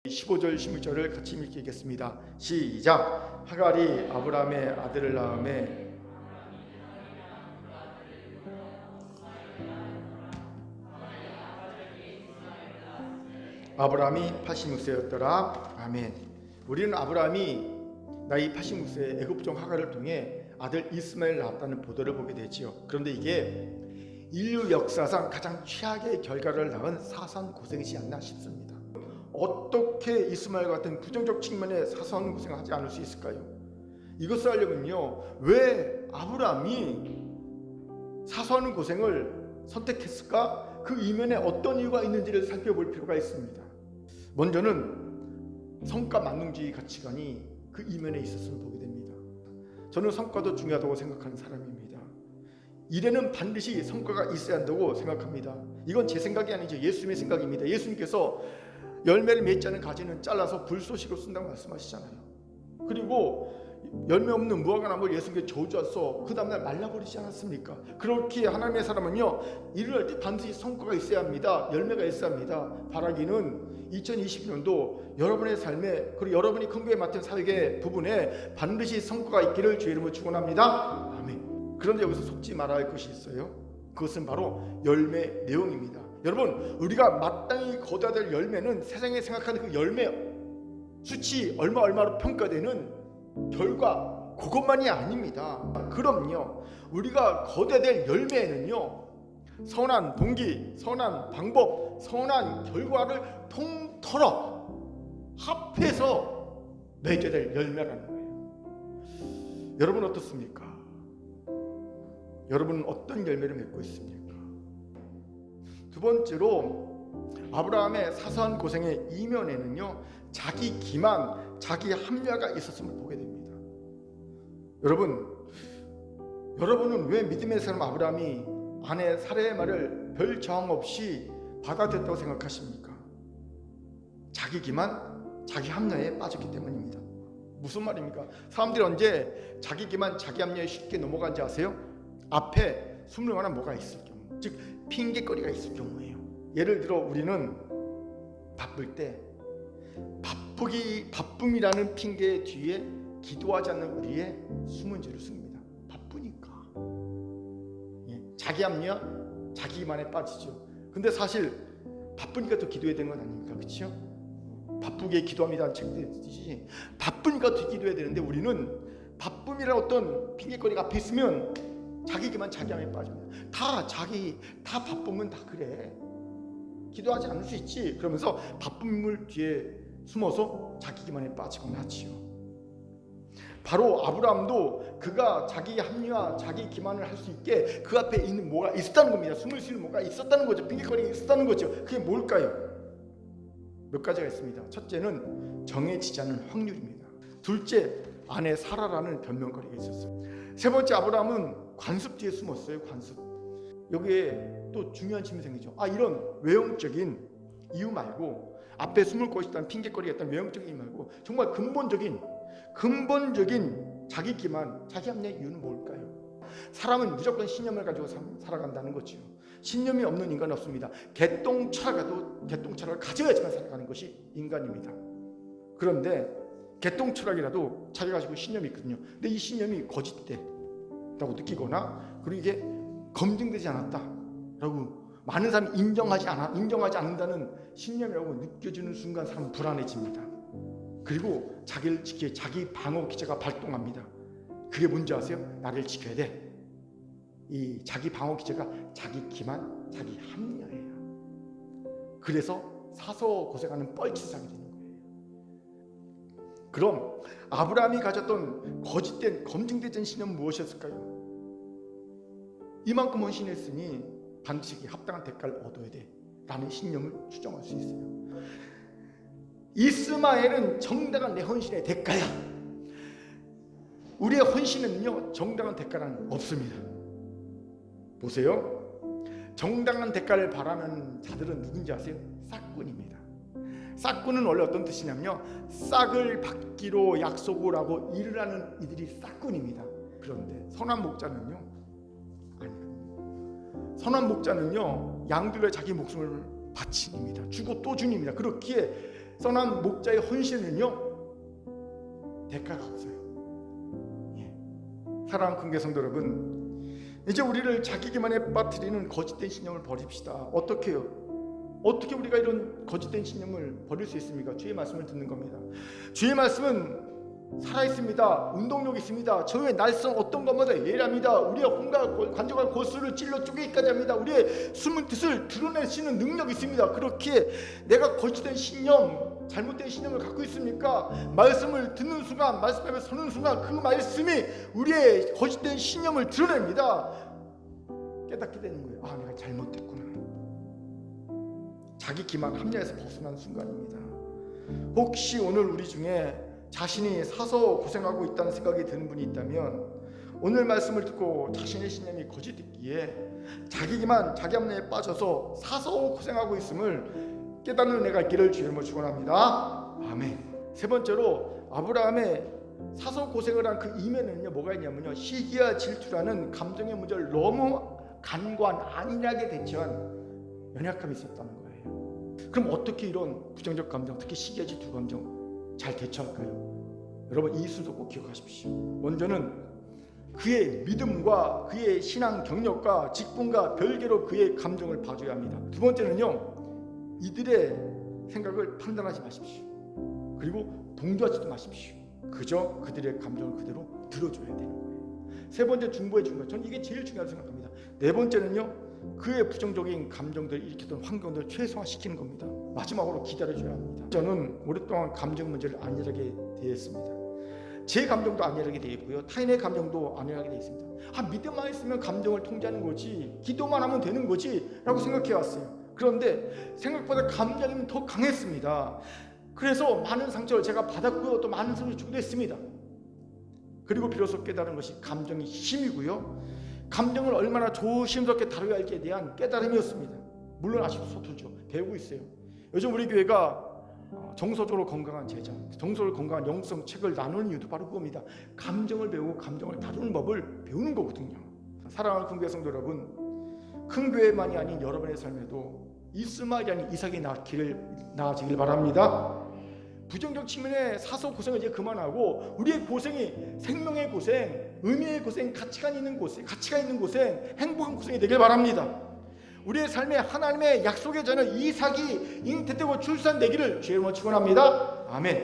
15절 16절을 같이 읽겠습니다. 시작. 하갈이 아브라함의 아들을 낳음에 아브라함이 86세였더라. 아멘. 우리는 아브라함이 나이 86세에 애굽종 하갈을 통해 아들 이스마엘을 낳았다는 보도를 보게 되지요. 그런데 이게 인류 역사상 가장 최악의 결과를 낳은 사소한 고생이지 않나 싶습니다. 어떻게 이스마엘 같은 부정적 측면에 사소한 고생을 하지 않을 수 있을까요? 이것을 하려면요, 왜 아브라함이 사소한 고생을 선택했을까? 그 이면에 어떤 이유가 있는지를 살펴볼 필요가 있습니다. 먼저는 성과 만능주의 가치관이 그 이면에 있었음을 보게 됩니다. 저는 성과도 중요하다고 생각하는 사람입니다. 일에는 반드시 성과가 있어야 한다고 생각합니다. 이건 제 생각이 아니죠. 예수님의 생각입니다. 예수님께서 열매를 맺지 않은 가지는 잘라서 불쏘시로 쓴다고 말씀하시잖아요. 그리고 열매 없는 무화과 나무를 예수님께 저주하셔서 그 다음날 말라버리지 않았습니까? 그렇게 하나님의 사람은요, 일을 할 때 반드시 성과가 있어야 합니다. 열매가 있어야 합니다. 바라기는 2020년도 여러분의 삶에, 그리고 여러분이 큰교회 맡은 사역의 부분에 반드시 성과가 있기를 주의 이름으로 축원합니다. 아멘. 그런데 여기서 속지 말아야 할 것이 있어요. 그것은 바로 열매 내용입니다. 여러분, 우리가 마땅히 거둬야 될 열매는 세상에 생각하는 그 열매 수치 얼마로 평가되는 결과, 그것만이 아닙니다. 그럼요, 우리가 거둬야 될 열매는요, 선한 동기, 선한 방법, 선한 결과를 통틀어 합해서 맺어야 될 열매라는 거예요. 여러분 어떻습니까? 여러분은 어떤 열매를 맺고 있습니까? 두 번째로 아브라함의 사소한 고생의 이면에는요, 자기 기만, 자기 합리화가 있었음을 보게 됩니다. 여러분은 왜 믿음의 사람 아브라함이 아내 사라의 말을 별 저항 없이 받아들였다고 생각하십니까? 자기 기만, 자기 합리화에 빠졌기 때문입니다. 무슨 말입니까? 사람들이 언제 자기 기만, 자기 합리화에 쉽게 넘어간지 아세요? 앞에 숨을 만한 뭐가 있을 경우, 즉 핑계거리가 있을 경우예요. 예를 들어 우리는 바쁠 때 바쁨이라는 핑계 뒤에 기도하지 않는 우리의 숨은 죄를 씁니다. 바쁘니까. 자기 합리화, 자기 기만에 빠지죠. 근데 사실 바쁘니까 또 기도해야 되는 건 아닙니까? 그렇죠? 바쁘게 기도합니다 책도 있듯이 바쁘니까 또 기도해야 되는데, 우리는 바쁨이라는 어떤 핑계거리가 앞에 있으면 자기 기만, 자기 합리화에 빠집니다. 다 바쁘면 다 그래, 기도하지 않을 수 있지, 그러면서 바쁨을 뒤에 숨어서 자기 기만에 빠지곤 하지요. 바로 아브라함도 그가 자기 합리화, 자기 기만을 할 수 있게 그 앞에 있는 뭐가 있었다는 겁니다. 숨을 수 있는 뭐가 있었다는 거죠. 핑계거리가 있었다는 거죠. 그게 뭘까요? 몇 가지가 있습니다. 첫째는 정해지지 않은 확률입니다. 둘째, 아내 사라라는 변명거리가 있었어요. 세 번째, 아브라함은 관습 뒤에 숨었어요. 관습. 여기에 또 중요한 질문이 생기죠. 이런 외형적인 이유 말고, 앞에 숨을 곳이 있다는 핑계거리가 있다는 외형적인 이유 말고, 정말 근본적인 자기 기만, 자기 합리의 이유는 뭘까요? 사람은 무조건 신념을 가지고 살아간다는 거죠. 신념이 없는 인간은 없습니다. 개똥 철학도 개똥 철학을 가져야지만 살아가는 것이 인간입니다. 그런데 개똥 철학이라도 자기가 가지고 신념이 있거든요. 근데 이 신념이 거짓됐다고 느끼거나, 그리고 이게 검증되지 않았다라고 많은 사람이 인정하지 않는다는 신념이라고 느껴지는 순간 사람은 불안해집니다. 그리고 자기를 지키기 위해 자기 방어 기제가 발동합니다. 그게 뭔지 아세요? 나를 지켜야 돼. 이 자기 방어 기제가 자기 기만, 자기 합리화예요. 그래서 사서 고생하는 뻘짓상이 되는 거예요. 그럼 아브라함이 가졌던 거짓된, 검증되지 않은 신념은 무엇이었을까요? 이만큼 헌신했으니 반드시 합당한 대가를 얻어야 돼 라는 신념을 추정할 수 있어요. 이스마엘은 정당한 내 헌신의 대가야. 우리의 헌신은요, 정당한 대가는 없습니다. 보세요. 정당한 대가를 바라는 자들은 누군지 아세요? 싹꾼입니다. 싹꾼은 원래 어떤 뜻이냐면요, 싹을 받기로 약속을 하고 일을 하는 이들이 싹꾼입니다. 그런데 선한 목자는요, 아니거든요. 선한 목자는요, 양들의 자기 목숨을 바친입니다. 주고 또 주님입니다. 그렇기에 써난 목자의 헌신은요 대가가 없어요. 사랑하는 큰교회 성도 여러분, 이제 우리를 자기 기만에 빠뜨리는 거짓된 신념을 버립시다. 어떻게 우리가 이런 거짓된 신념을 버릴 수 있습니까? 주의 말씀을 듣는 겁니다. 주의 말씀은 살아있습니다. 운동력이 있습니다. 저의 날선 어떤 것마다 예리합니다. 우리의 혼과 관절과 골수를 찔러 쪼개기까지 합니다. 우리의 숨은 뜻을 드러낼 수 있는 능력이 있습니다. 그렇게 내가 거짓된 신념, 잘못된 신념을 갖고 있습니까? 말씀을 듣는 순간, 말씀 앞에 서는 순간 그 말씀이 우리의 거짓된 신념을 드러냅니다. 깨닫게 되는 거예요. 아, 내가 잘못됐구나. 자기 기만 합리화에서 벗어난 순간입니다. 혹시 오늘 우리 중에 자신이 사서 고생하고 있다는 생각이 드는 분이 있다면, 오늘 말씀을 듣고 자신의 신념이 거짓됐기에 자기 기만, 자기 합리화에 빠져서 사서 고생하고 있음을 깨닫는 은혜가 있기를 주의 이름으로 축원합니다. 아멘. 세 번째로 아브라함의 사서 고생을 한 그 이면에는요 뭐가 있냐면요, 시기와 질투라는 감정의 문제를 너무 간과한 안일하게 대처한 연약함이 있었다는 거예요. 그럼 어떻게 이런 부정적 감정, 특히 시기와 질투 감정 잘 대처할까요? 여러분, 이 순서 꼭 기억하십시오. 먼저는 그의 믿음과 그의 신앙 경력과 직분과 별개로 그의 감정을 봐줘야 합니다. 두 번째는요, 이들의 생각을 판단하지 마십시오. 그리고 동조하지도 마십시오. 그저 그들의 감정을 그대로 들어줘야 되는 거예요. 세 번째, 중보해 준 것. 저는 이게 제일 중요하다고 생각합니다. 네 번째는요, 그의 부정적인 감정들을 일으켰던 환경들을 최소화시키는 겁니다. 마지막으로 기다려줘야 합니다. 저는 오랫동안 감정 문제를 안일하게 대했습니다. 제 감정도 안일하게 되어 있고요, 타인의 감정도 안일하게 되어 있습니다. 믿음만 있으면 감정을 통제하는 거지, 기도만 하면 되는 거지 라고 생각해 왔어요. 그런데 생각보다 감정이 더 강했습니다. 그래서 많은 상처를 제가 받았고요, 또 많은 상처를 주기도 했습니다. 그리고 비로소 깨달은 것이 감정이 힘이고요, 감정을 얼마나 조심스럽게 다뤄야 할지에 대한 깨달음이었습니다. 물론 아직도 서툴죠. 배우고 있어요. 요즘 우리 교회가 정서적으로 건강한 제자, 정서적으로 건강한 영성 책을 나누는 이유도 바로 그겁니다. 감정을 배우고 감정을 다루는 법을 배우는 거거든요. 사랑하는 큰교회 성도 여러분, 큰 교회만이 아닌 여러분의 삶에도 이스마엘이 아닌 이삭이 나아지길 바랍니다. 부정적 측면의 사서 고생을 이제 그만하고 우리의 고생이 생명의 고생, 의미의 고생, 가치가 있는 고생, 행복한 고생이 되길 바랍니다. 우리의 삶에 하나님의 약속의 자녀 이삭이 잉태되고 출산되기를 주의 이름으로 축원합니다. 아멘.